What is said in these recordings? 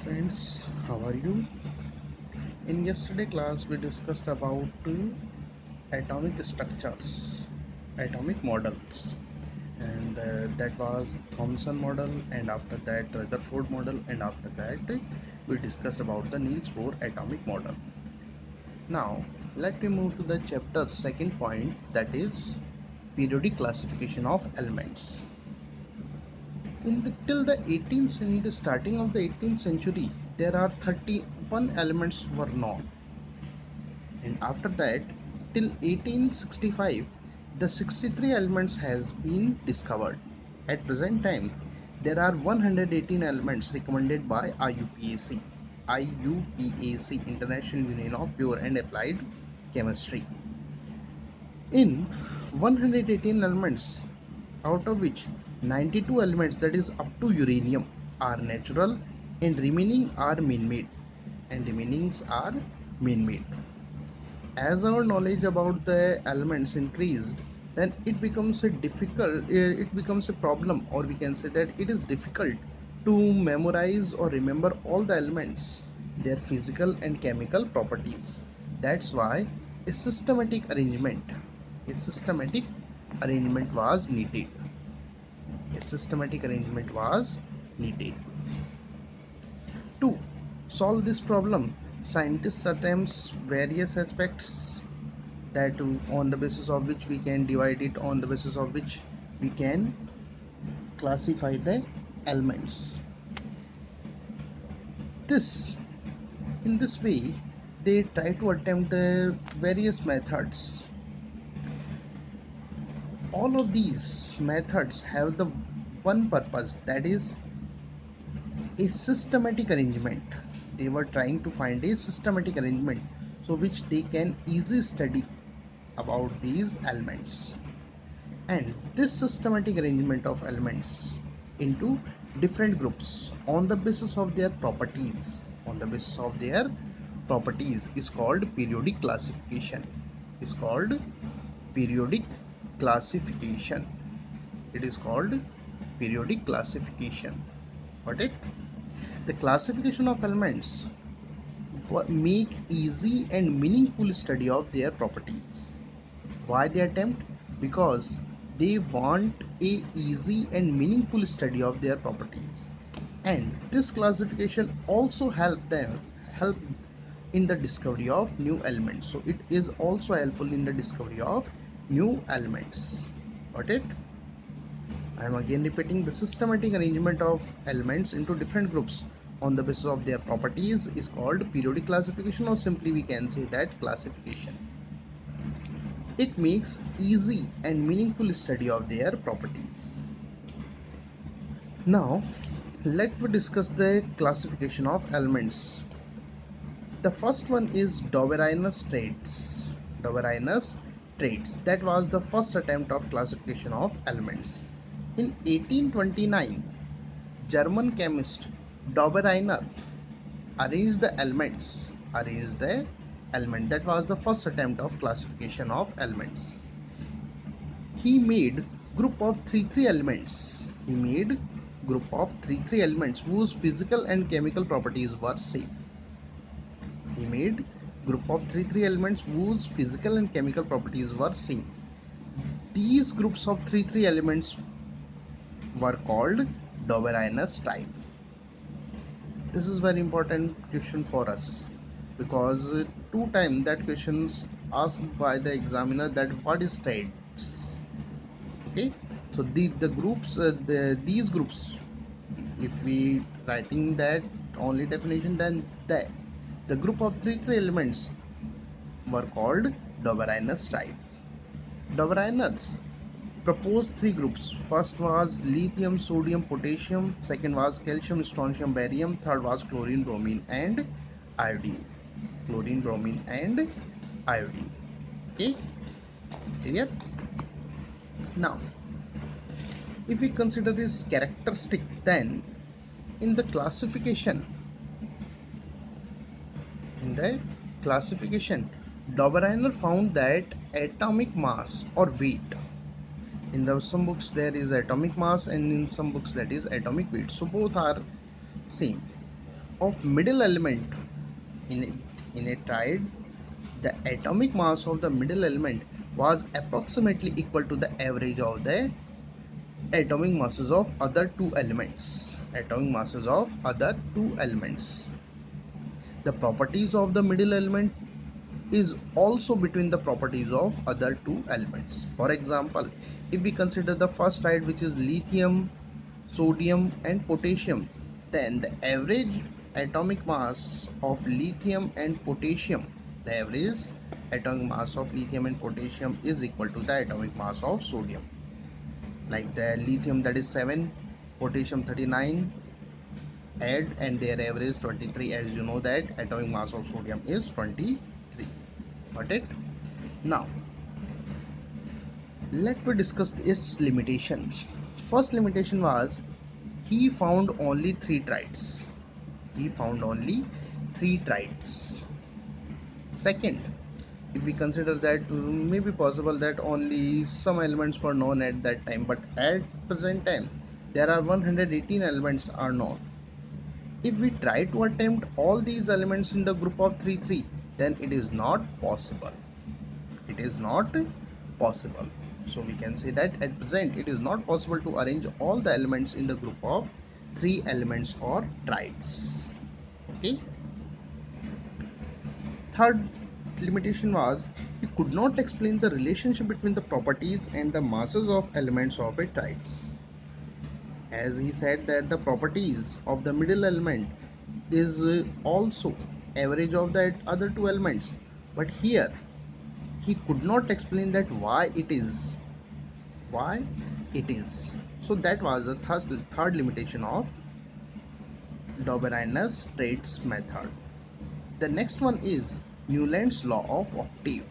friends, how are you? In yesterday class we discussed about atomic structures, atomic models, and that was Thomson model, and after that Rutherford model, and after that we discussed about the Niels Bohr atomic model. Now let me move to the chapter second point, that is periodic classification of elements. In the starting of the 18th century, there are 31 elements were known, and after that, till 1865, the 63 elements has been discovered. At present time, there are 118 elements recommended by IUPAC, International Union of Pure and Applied Chemistry. In 118 elements, out of which 92 elements, that is up to uranium, are natural, and remaining are man-made, as our knowledge about the elements increased, then it becomes a problem, or we can say that it is difficult to memorize or remember all the elements, their physical and chemical properties. That's why a systematic arrangement was needed. To solve this problem, scientists attempt various aspects, that on the basis of which we can divide it, on the basis of which we can classify the elements. This In this way, they try to attempt the various methods. All of these methods have the one purpose, that is a systematic arrangement. They were trying to find a systematic arrangement so which they can easily study about these elements. And this systematic arrangement of elements into different groups on the basis of their properties is called periodic classification. Periodic classification. It is called periodic classification. Got it? The classification of elements make easy and meaningful study of their properties. Why they attempt? Because they want a easy and meaningful study of their properties, and this classification also help in the discovery of new elements. So it is also helpful in the discovery of new elements. Got it? I am again repeating, the systematic arrangement of elements into different groups on the basis of their properties is called periodic classification, or simply we can say that classification. It makes easy and meaningful study of their properties. Now let me discuss the classification of elements. The first one is Doberinus traits. That was the first attempt of classification of elements. In 1829, German chemist Dobereiner arranged the elements. That was the first attempt of classification of elements. He made group of three elements. Whose physical and chemical properties were same. He made group of three elements whose physical and chemical properties were same. These groups of three elements were called Doberinus type. This is very important question for us, because two times that questions asked by the examiner, that what is traits. Okay, so these groups, if we writing that only definition, then the group of three elements were called Doberinus type. Doberinus proposed three groups. First was lithium, sodium, potassium. Second was calcium, strontium, barium. Third was chlorine, bromine, and iodine. Okay, clear? Now, if we consider this characteristic, then in the classification, Doberainer found that atomic mass or weight. In some books there is atomic mass, and in some books that is atomic weight. So both are same. of middle element in a triad, the atomic mass of the middle element was approximately equal to the average of the atomic masses of other two elements. The properties of the middle element is also between the properties of other two elements. For example, if we consider the first triad, which is lithium, sodium and potassium, then the average atomic mass of lithium and potassium, the average atomic mass of lithium and potassium is equal to the atomic mass of sodium. Like the lithium, that is 7, potassium 39, add and their average 23. As you know that atomic mass of sodium is 23. Got it? Now let me discuss its limitations. First limitation was he found only three triads. Second, if we consider that may be possible that only some elements were known at that time, but at present time there are 118 elements are known. If we try to attempt all these elements in the group of 3 3, then it is not possible. So we can say that at present it is not possible to arrange all the elements in the group of 3 elements or triads. Okay. Third limitation was he could not explain the relationship between the properties and the masses of elements of a triads. As he said that the properties of the middle element is also average of the other two elements, but here he could not explain that why it is. So that was the third limitation of Doberanus traits method. The next one is Newland's law of octave.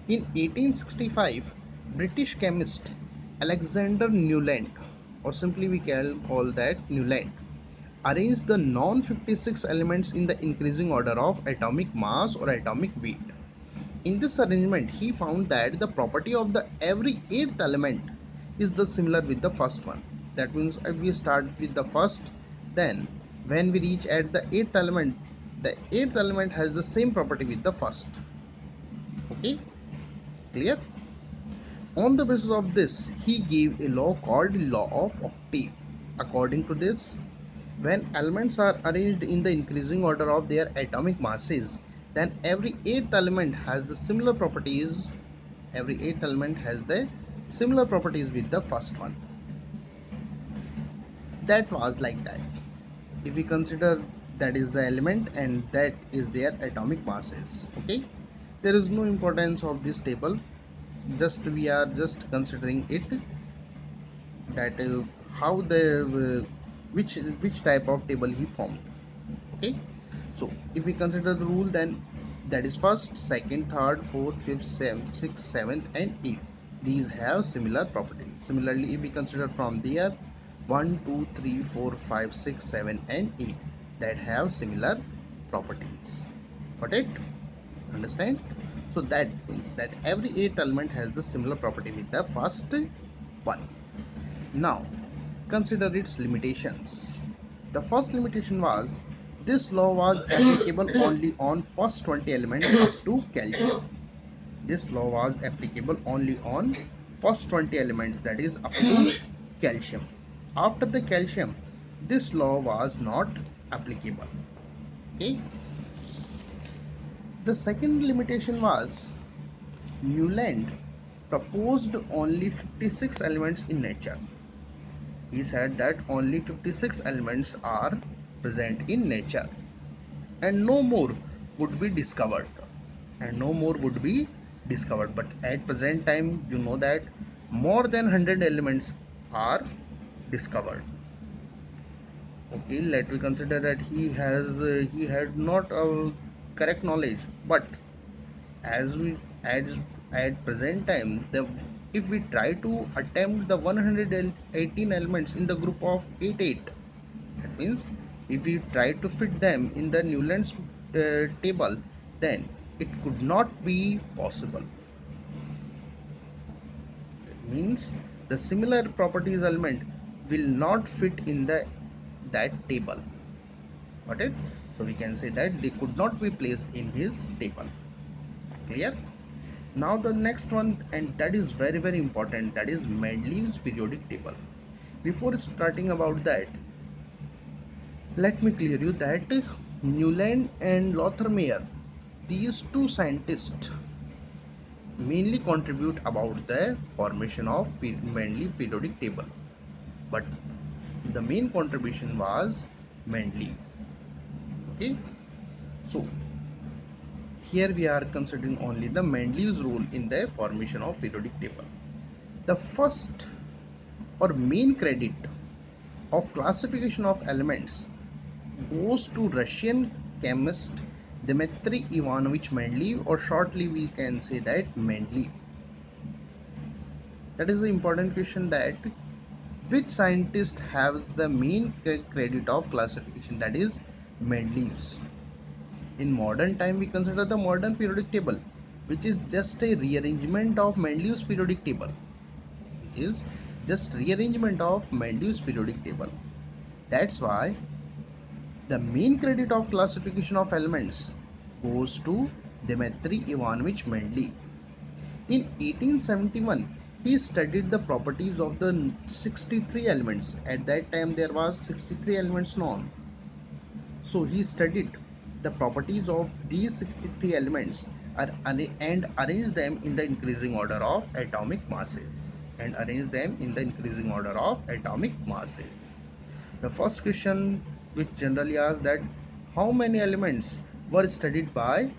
In 1865, British chemist Alexander Newland, or simply we can call that Newland, arranged the non-56 elements in the increasing order of atomic mass or atomic weight. In this arrangement, he found that the property of the every eighth element is the similar with the first one. That means if we start with the first, then when we reach at the eighth element, the eighth element has the same property with the first. Okay, clear? On the basis of this, he gave a law called law of octave. According to this, when elements are arranged in the increasing order of their atomic masses, then every eighth element has the similar properties. With the first one. That was like that. If we consider that is the element and that is their atomic masses. Okay, there is no importance of this table. We are just considering it, that how the which type of table he formed. Okay, so if we consider the rule, then that is first, second, third, fourth, fifth, sixth, seventh and eighth, these have similar properties. Similarly, if we consider from there 1 2 3 4 5 6 7 and 8, that have similar properties. Got it? Understand? So that means that every eighth element has the similar property with the first one. Now consider its limitations. The first limitation was this law was applicable only on first 20 elements up to calcium. This law was applicable only on first 20 elements, that is up to calcium. After the calcium, this law was not applicable. Okay. The second limitation was Newland proposed only 56 elements in nature. He said that only 56 elements are present in nature and no more would be discovered. But at present time, you know that more than 100 elements are discovered. Okay, let me consider that he had not a correct knowledge, but as at present time, if we try to attempt the 118 elements in the group of 8 that means if we try to fit them in the Newland's table, then it could not be possible. That means the similar properties element will not fit in that table. Got it? So we can say that they could not be placed in his table. Clear? Now the next one, and that is very very important, that is Mendeleev's periodic table. Before starting about that, let me clear you that Newland and Lothar Meyer, these two scientists mainly contribute about the formation of Mendeleev periodic table, but the main contribution was Mendeleev. Okay, so here we are considering only the Mendeleev's role in the formation of periodic table. The first or main credit of classification of elements goes to Russian chemist Dmitry Ivanovich Mendeleev, or shortly we can say that Mendeleev. That is the important question, that which scientist has the main credit of classification, that is Mendeleev's. In modern time we consider the modern periodic table, which is just a rearrangement of Mendeleev's periodic table, which is just rearrangement of Mendeleev's periodic table. That's why the main credit of classification of elements goes to Dmitry Ivanovich Mendeleev. In 1871, he studied the properties of the 63 elements. At that time, there was 63 elements known. So he studied the properties of these 63 elements and arranged them in the increasing order of atomic masses. The first question which generally asks that how many elements were studied by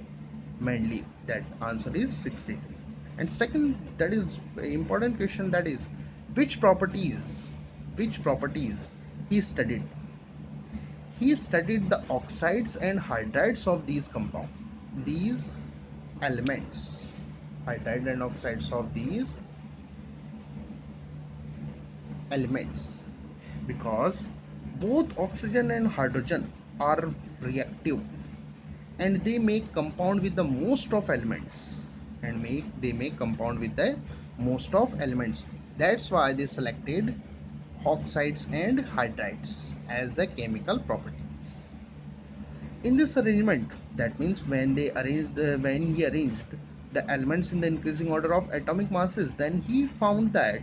Mendeleev? That answer is 63. And second, that is an important question, that is which properties he studied. He studied the oxides and hydrides of these elements, hydride and oxides of these elements, because both oxygen and hydrogen are reactive and they make compound with the most of elements, that's why they selected oxides and hydrides as the chemical properties. In this arrangement, that means when he arranged the elements in the increasing order of atomic masses, then he found that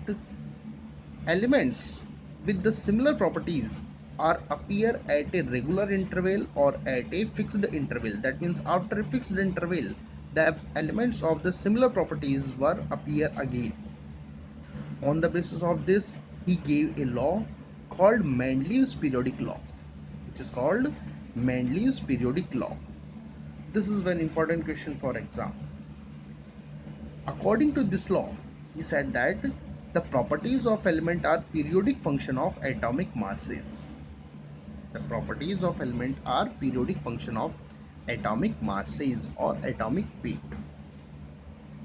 elements with the similar properties are appear at a regular interval or at a fixed interval. That means after a fixed interval, the elements of the similar properties were appear again. On the basis of this, he gave a law called Mendeleev's periodic law, which is called Mendeleev's periodic law. This is an important question for exam. According to this law, he said that the properties of element are periodic function of atomic masses. The properties of element are periodic function of atomic masses or atomic weight.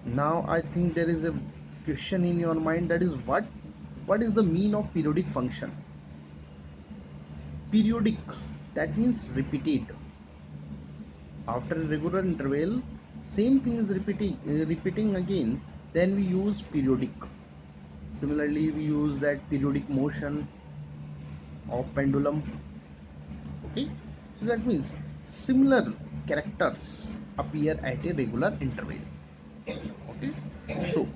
Now I think there is a question in your mind, that is what is the mean of periodic function? Periodic, that means repeated. After a regular interval, same thing is repeating again, then we use periodic. Similarly, we use that periodic motion of pendulum. Okay, so that means similar characters appear at a regular interval. Okay, so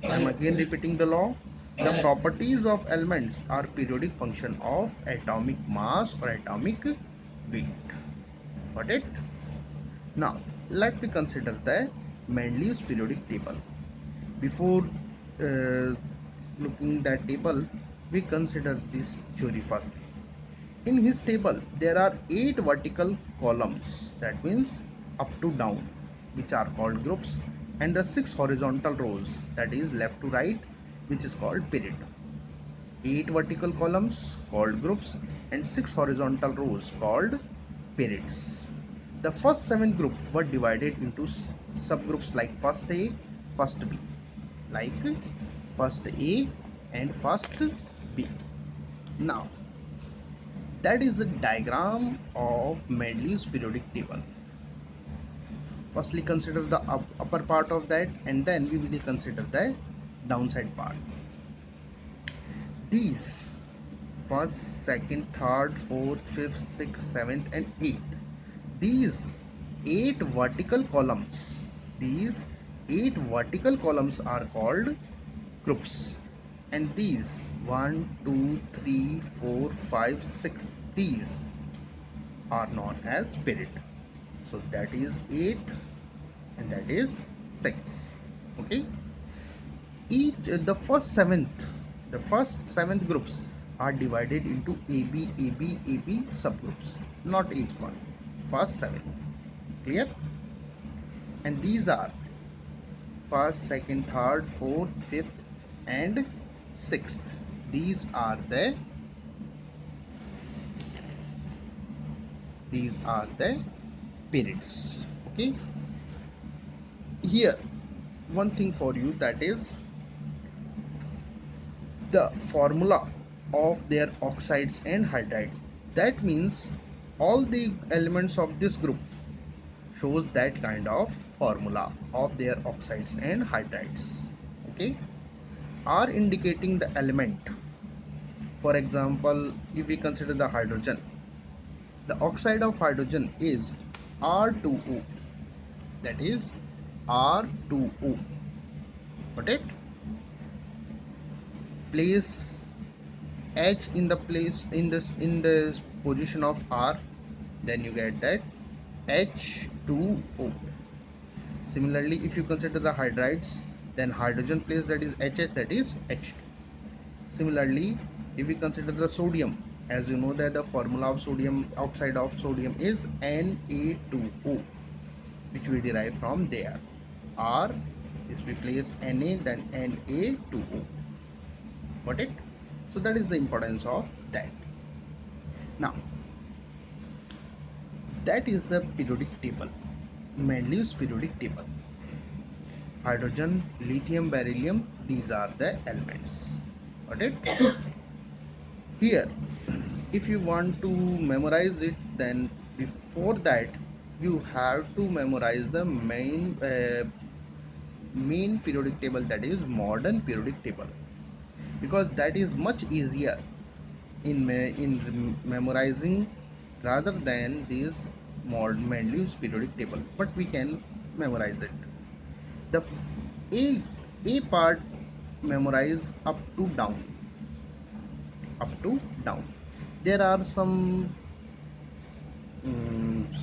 I am again repeating the law. The properties of elements are periodic function of atomic mass or atomic weight. Got it? Now let me consider the Mendeleev's periodic table. Before looking that table, we consider this theory first. In his table, there are 8 vertical columns, that means up to down, which are called groups, and the 6 horizontal rows, that is left to right, which is called period. 8 vertical columns called groups and 6 horizontal rows called periods. The first 7 groups were divided into subgroups like first A, first B, like first A and first B. Now that is a diagram of Mendeleev's periodic table. Firstly consider the upper part of that, and then we will consider the downside part. These first, second, third, fourth, fifth, sixth, seventh, and eighth. These 8 vertical columns, these 8 vertical columns are called groups, and these 1, 2, 3, 4, 5, 6, these are known as period. So that is 8 and that is 6. Okay, each the first seventh groups are divided into AB subgroups, not each one. First 7, clear? And these are first, second, third, fourth, fifth, and sixth. These are the periods. Okay, here one thing for you, that is the formula of their oxides and hydrides. That means all the elements of this group shows that kind of formula of their oxides and hydrides. Okay, are indicating the element. For example, if we consider the hydrogen, the oxide of hydrogen is R2O, that is R2O. Got it? Place H in the position of R, then you get that H2O. Similarly, if you consider the hydrides, then hydrogen place, that is HH, that is H2. Similarly, if we consider the sodium, as you know that the formula of sodium, oxide of sodium, is Na2O, which we derive from there. R is replaced Na, then Na2O. Got it? So that is the importance of that. Now, that is the periodic table, Mendeleev's periodic table. Hydrogen, lithium, beryllium, these are the elements. Got it? Here, if you want to memorize it, then before that you have to memorize the main periodic table, that is modern periodic table, because that is much easier in memorizing rather than this Mendeleev's periodic table, but we can memorize it. The A part memorize up to down. There are some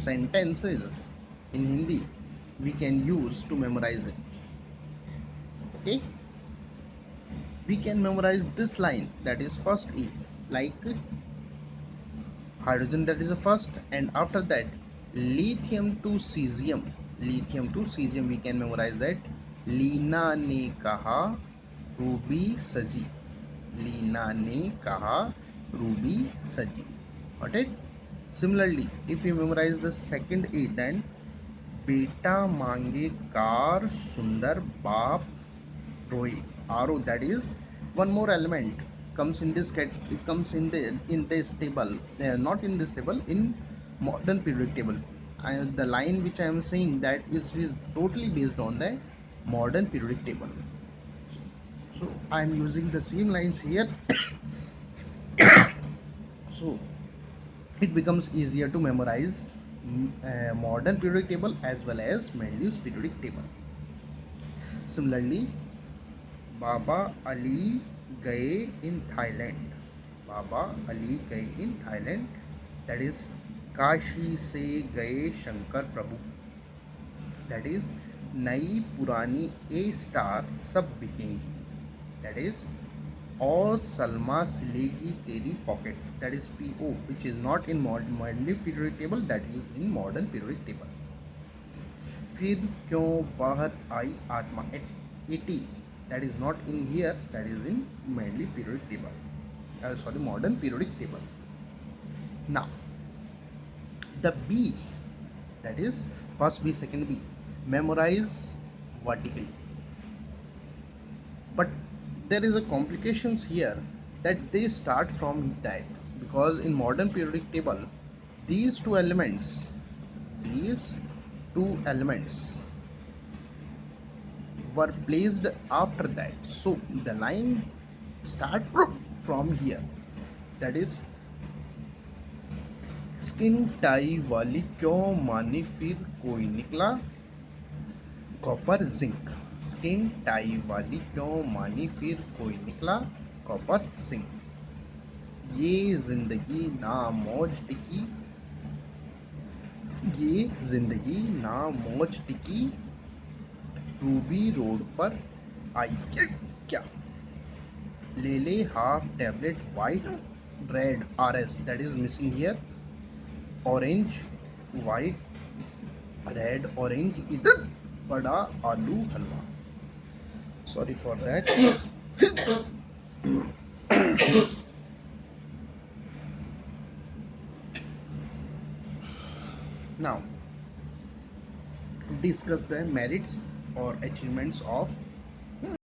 sentences in Hindi we can use to memorize it. Okay, we can memorize this line, that is first A, like hydrogen, that is the first, and after that lithium to cesium, we can memorize that Leena ने कहा Ruby सजी, लीना ने कहा Ruby सजी. Got it? Similarly, if you memorize the second A, then बेटा मांगे car सुंदर बाप रोए, RO, that is one more element comes in this it comes in this table, not in this table, in modern periodic table. The line which I am saying, that is totally based on the modern periodic table. So I am using the same lines here. So it becomes easier to memorize modern periodic table as well as Mendeleev's periodic table. Similarly, Baba Ali gaye in Thailand. Baba Ali gaye in Thailand, that is Kashi से गए शंकर प्रभु, that is नई पुरानी A star सब बिकेंगी, that is और सलमा सिलेगी तेरी pocket, that is PO, which is not in Mendeleev periodic table, that is in modern periodic table. फिर क्यों बाहर आई आत्मा, at 80, that is not in here, that is in Mendeleev periodic table, sorry, modern periodic table. Now the B, that is first B, second B, memorize vertically, but there is a complications here, that they start from that, because in modern periodic table these two elements were placed after that, so the line start from here. That is skin tie वाली क्यों मानी फिर कोई निकला, copper zinc. Skin tie वाली क्यों मानी फिर कोई निकला, कॉपर जिंक। ये जिंदगी ना मौज टिकी, ये जिंदगी ना मौज टिकी, रूबी रोड पर आई क्या। ले ले half tablet white red RS, that is missing here, orange white red orange, इधर बड़ा आलू हलवा। Sorry for that. Now discuss the merits or achievements of